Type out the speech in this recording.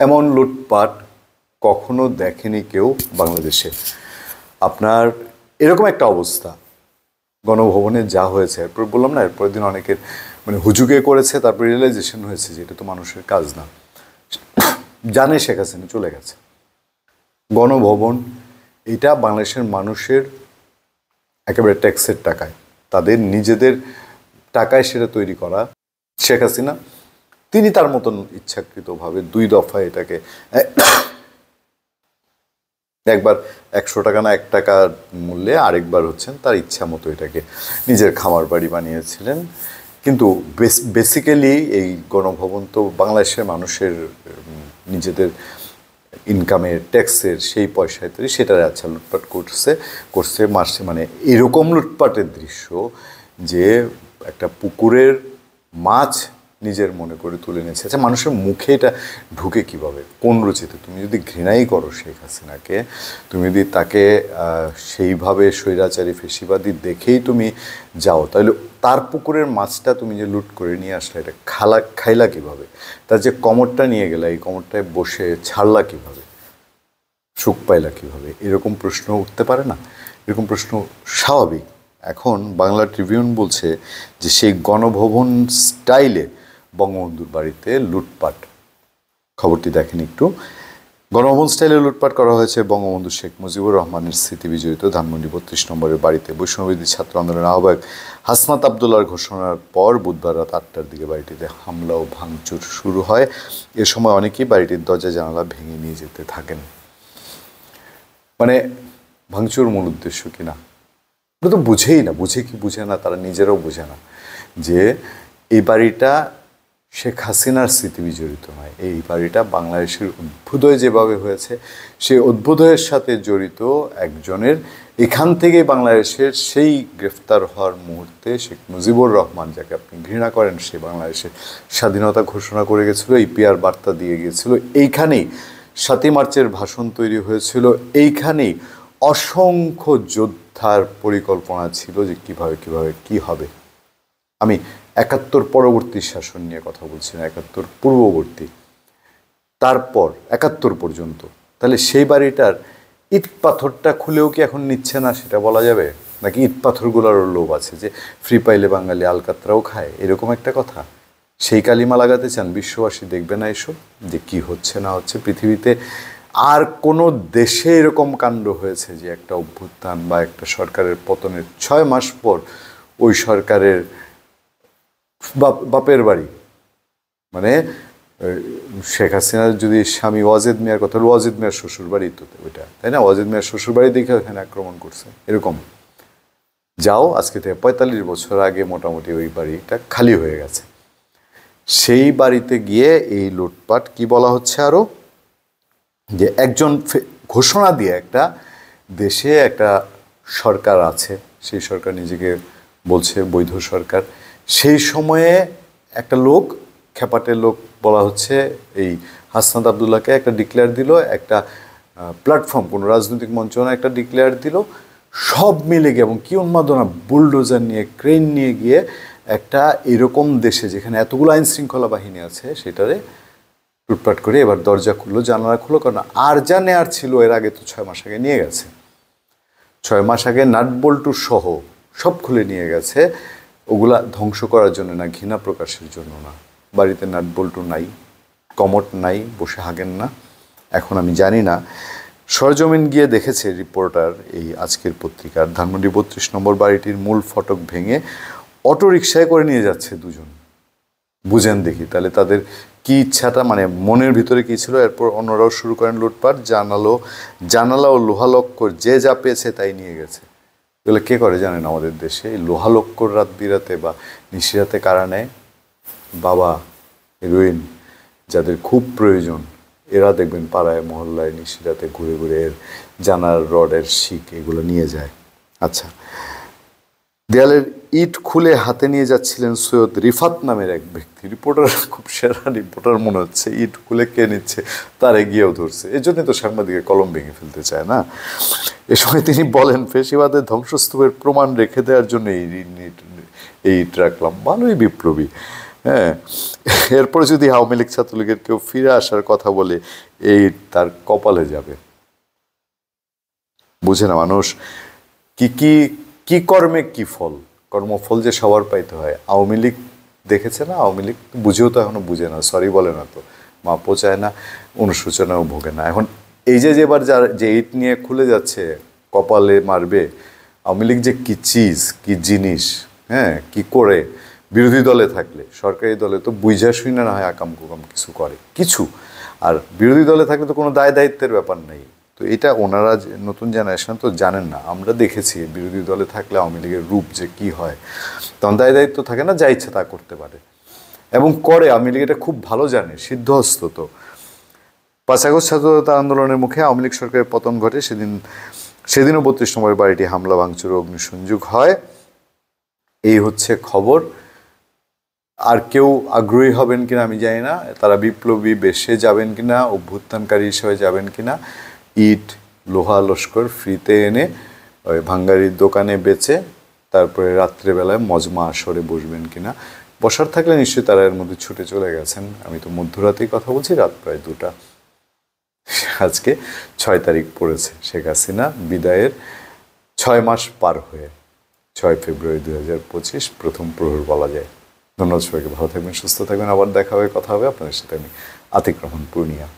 এমন লুটপাট কখনো দেখেনি কেউ বাংলাদেশে। আপনার এরকম একটা অবস্থা গণভবনে যা হয়েছে, এরপর বললাম না, এরপরের দিন অনেকের মানে হুজুগে করেছে, তারপর রিয়েলাইজেশন হয়েছে যে এটা তো মানুষের কাজ না, জানে শেখ হাসিনা চলে গেছে। গণভবন এটা বাংলাদেশের মানুষের একেবারে ট্যাক্সের টাকায়, তাদের নিজেদের টাকায় সেটা তৈরি করা। শেখ হাসিনা তিনি তার মতন ইচ্ছাকৃতভাবে 2 দফায় এটাকে একবার 100 টাকা না 1 টাকার মূল্যে, আরেকবার হচ্ছেন তার ইচ্ছা মতো এটাকে নিজের খামার বাড়ি বানিয়েছিলেন। কিন্তু বেসিক্যালি এই গণভবন তো বাংলাদেশের মানুষের নিজেদের ইনকামের ট্যাক্সের সেই পয়সায় তৈরি, সেটার আচ্ছা লুটপাট করছে মাসে। মানে এরকম লুটপাটের দৃশ্য যে একটা পুকুরের মাছ নিজের মনে করে তুলে নিয়েছে। আচ্ছা, মানুষের মুখে এটা ঢুকে কিভাবে, কোন রুচিতে? তুমি যদি ঘৃণাই করো শেখ হাসিনাকে, তুমি যদি তাকে সেইভাবে স্বৈরাচারী ফেসিবাদী দেখেই তুমি যাও, তাহলে তার পুকুরের মাছটা তুমি যে লুট করে নিয়ে আসলে, এটা খাইলা কিভাবে? তার যে কমরটা নিয়ে গেলে, এই কমরটায় বসে ছাড়লা কিভাবে, সুখ পাইলা কিভাবে? এরকম প্রশ্ন উঠতে পারে না? এরকম প্রশ্ন স্বাভাবিক। এখন বাংলা ট্রিবিউন বলছে যে সেই গণভবন স্টাইলে বঙ্গবন্ধুর বাড়িতে লুটপাট। খবরটি দেখেন একটু। গণভবন স্টাইলে লুটপাট করা হয়েছে বঙ্গবন্ধু শেখ মুজিবুর রহমানের স্মৃতি বিজড়িত ধানমন্ডি 32 নম্বরের বাড়িতে। বৈষম্যবিরোধী ছাত্র আন্দোলনের আহ্বায়ক হাসনাত আবদুল্লাহর ঘোষণার পর বুধবার রাত 8টার দিকে বাড়িটিতে হামলা ও ভাঙচুর শুরু হয়। এ সময় অনেকেই বাড়িটির দরজা জানালা ভেঙে নিয়ে যেতে থাকেন। মানে ভাঙচুর মূল উদ্দেশ্য কিনা ওটা তো বুঝেই না, বুঝে কি বুঝে না তারা নিজেরাও বুঝে না যে এই বাড়িটা শেখ হাসিনার স্মৃতি বিজড়িত নয়। এই বাড়িটা বাংলাদেশের অভ্যুদয় যেভাবে হয়েছে, সেই অভ্যুদয়ের সাথে জড়িত একজনের, এখান থেকে বাংলাদেশের সেই গ্রেফতার হওয়ার মুহূর্তে শেখ মুজিবুর রহমান, যাকে আপনি ঘৃণা করেন, সে বাংলাদেশের স্বাধীনতা ঘোষণা করে গেছিলো, ইপিআর বার্তা দিয়ে গিয়েছিল। এইখানেই 7ই মার্চের ভাষণ তৈরি হয়েছিল, এইখানেই অসংখ্য যোদ্ধার পরিকল্পনা ছিল যে কিভাবে কি হবে। আমি 71 পরবর্তী শাসন নিয়ে কথা বলছি না, 71 পূর্ববর্তী, তারপর 71 পর্যন্ত। তাহলে সেই বাড়িটার ইট পাথরটা খুলেও কি এখন নিচ্ছে না সেটা বলা যাবে? নাকি ইট পাথরগুলোরও লোভ আছে যে ফ্রি পাইলে বাঙালি আলকাতরাও খায়, এরকম একটা কথা? সেই কালিমা লাগাতে চান? বিশ্ববাসী দেখবে না এসব যে কি হচ্ছে না হচ্ছে পৃথিবীতে? আর কোনো দেশে এরকম কাণ্ড হয়েছে যে একটা অভ্যুত্থান বা একটা সরকারের পতনের 6 মাস পর ওই সরকারের বাপের বাড়ি, মানে শেখ হাসিনার যদি স্বামী ওয়াজেদ মিয়ার কথা, ওয়াজেদ মিয়ার শ্বশুর বাড়ি তো ওইটা, তাই না? ওয়াজেদ মিয়ার শ্বশুর বাড়ি দেখে ওখানে আক্রমণ করছে, এরকম। যাও, আজকে থেকে 45 বছর আগে মোটামুটি ওই বাড়িটা খালি হয়ে গেছে। সেই বাড়িতে গিয়ে এই লুটপাট। কি বলা হচ্ছে আরও, যে একজন ঘোষণা দিয়ে একটা দেশে একটা সরকার আছে, সেই সরকার নিজেকে বলছে বৈধ সরকার। সেই সময়ে একটা লোক, খেপাটের লোক বলা হচ্ছে, এই হাসনাত আবদুল্লাহকে একটা ডিক্লেয়ার দিল, একটা প্ল্যাটফর্ম, কোনো রাজনৈতিক মঞ্চ না, একটা ডিক্লেয়ার দিল। সব মিলে গিয়ে, এবং কি উন্মাদনা, বুলডোজার নিয়ে, ক্রেন নিয়ে গিয়ে একটা এরকম দেশে যেখানে এতগুলো আইন শৃঙ্খলা বাহিনী আছে সেটারে লুটপাট করে এবার দরজা খুললো, জানালা খুললো। কারণ আর যা নেয়ার ছিল এর আগে তো 6 মাস আগে নিয়ে গেছে। 6 মাস আগে নাটবল্টু সহ সব খুলে নিয়ে গেছে। ওগুলা ধ্বংস করার জন্য না, ঘৃণা প্রকাশের জন্য না। বাড়িতে নাটবল্টু নাই, কমট নাই, বসে হাগেন না। এখন আমি জানি না, সরজমিন গিয়ে দেখেছে রিপোর্টার এই আজকের পত্রিকার, ধানমন্ডি 32 নম্বর বাড়িটির মূল ফটক ভেঙে অটো রিকশায় করে নিয়ে যাচ্ছে দুজন। বুঝেন দেখি তাহলে তাদের কি ইচ্ছাটা, মানে মনের ভিতরে কী ছিল। এরপর অন্যরাও শুরু করেন লুটপাট। জানালা ও লোহালক্কর যে যা পেয়েছে তাই নিয়ে গেছে। এগুলো কে করে জানেন আমাদের দেশে? এই লোহালক্কর রাত বিরাতে বা নিশিরাতে কারা নেয়? বাবা হিরোইন যাদের খুব প্রয়োজন, এরা দেখবেন পাড়ায় মহল্লায় নিশিরাতে ঘুরে ঘুরে এর জানার রডের শিক এগুলো নিয়ে যায়। আচ্ছা, দেয়ালের ইট খুলে হাতে নিয়ে যাচ্ছিলেন সৈয়দ রিফাত নামের এক ব্যক্তি। রিপোর্টার খুব সেরা রিপোর্টার মনে হচ্ছে, ইট খুলে কে নিচ্ছে তার এগিয়েও ধরছে। এই জন্যই তো সাংবাদিকের কলম ভেঙে ফেলতে চায় না। এ সময় তিনি বলেন, ফেসিবাদের ধ্বংসস্তূপের প্রমাণ রেখে দেওয়ার জন্য এই ইট রাখলাম। ভালোই বিপ্লবী। হ্যাঁ, এরপরে যদি আওয়ামী লীগ ছাত্রলীগের কেউ ফিরে আসার কথা বলে, এই তার কপালে যাবে। বুঝে না মানুষ কি কি কি কর্মে কি ফল, কর্মফল যে সবার পাইতে হয়। আওয়ামী লীগ দেখেছে না, আওয়ামী লীগ বুঝেও তো এখনো বুঝে না, সরি বলে না, তো মাপও চায় না, অনুশোচনাও ভোগে না। এখন এই যে এবার যার যে ইট নিয়ে খুলে যাচ্ছে, কপালে মারবে, আওয়ামী লীগ যে কি চিজ, কি জিনিস, হ্যাঁ, কি করে বিরোধী দলে থাকলে, সরকারি দলে তো বুঝা শুই না হয় আকাম কুকাম কিছু করে কিছু, আর বিরোধী দলে থাকলে তো কোনো দায় দায়িত্বের ব্যাপার নেই। তো এটা ওনারা নতুন জেনারেশন তো জানেন না, আমরা দেখেছি বিরোধী দলে থাকলে আওয়ামী লীগের রূপ যে কি হয়, তখন দায় দায়িত্ব থাকে না, যা ইচ্ছা তা করতে পারে এবং করে। আওয়ামী লীগ এটা খুব ভালো জানে, সিদ্ধহস্ত। তো 5 আগস্ট স্বাধীনতা আন্দোলনের মুখে আওয়ামী লীগ সরকারের পতন ঘটে, সেদিনও 32 নম্বরের বাড়িটি হামলা ভাঙচুর অগ্নিসংযোগ হয়। এই হচ্ছে খবর। আর কেউ আগ্রহী হবেন কিনা আমি জানি না, তারা বিপ্লবী বেশে যাবেন কিনা, অভ্যুত্থানকারী হিসেবে যাবেন কিনা, ইট লোহা লস্কর ফ্রিতে এনে ওই ভাঙ্গারির দোকানে বেচে তারপরে রাত্রেবেলায় মজমা আসরে বসবেন কিনা। বসার থাকলে নিশ্চয়ই তারা এর মধ্যে ছুটে চলে গেছেন। আমি তো মধ্যরাতেই কথা বলছি, রাত প্রায় 2টা। আজকে 6 তারিখ পড়েছে, শেখ হাসিনা বিদায়ের 6 মাস পার হয়ে 6 ফেব্রুয়ারি 2025 প্রথম প্রহর বলা যায়। ধন্যবাদ সবাইকে, ভালো থাকবেন, সুস্থ থাকবেন, আবার দেখা হবে, কথা হবে আপনাদের সাথে। আমি আতিক রহমান, পূর্ণিয়া।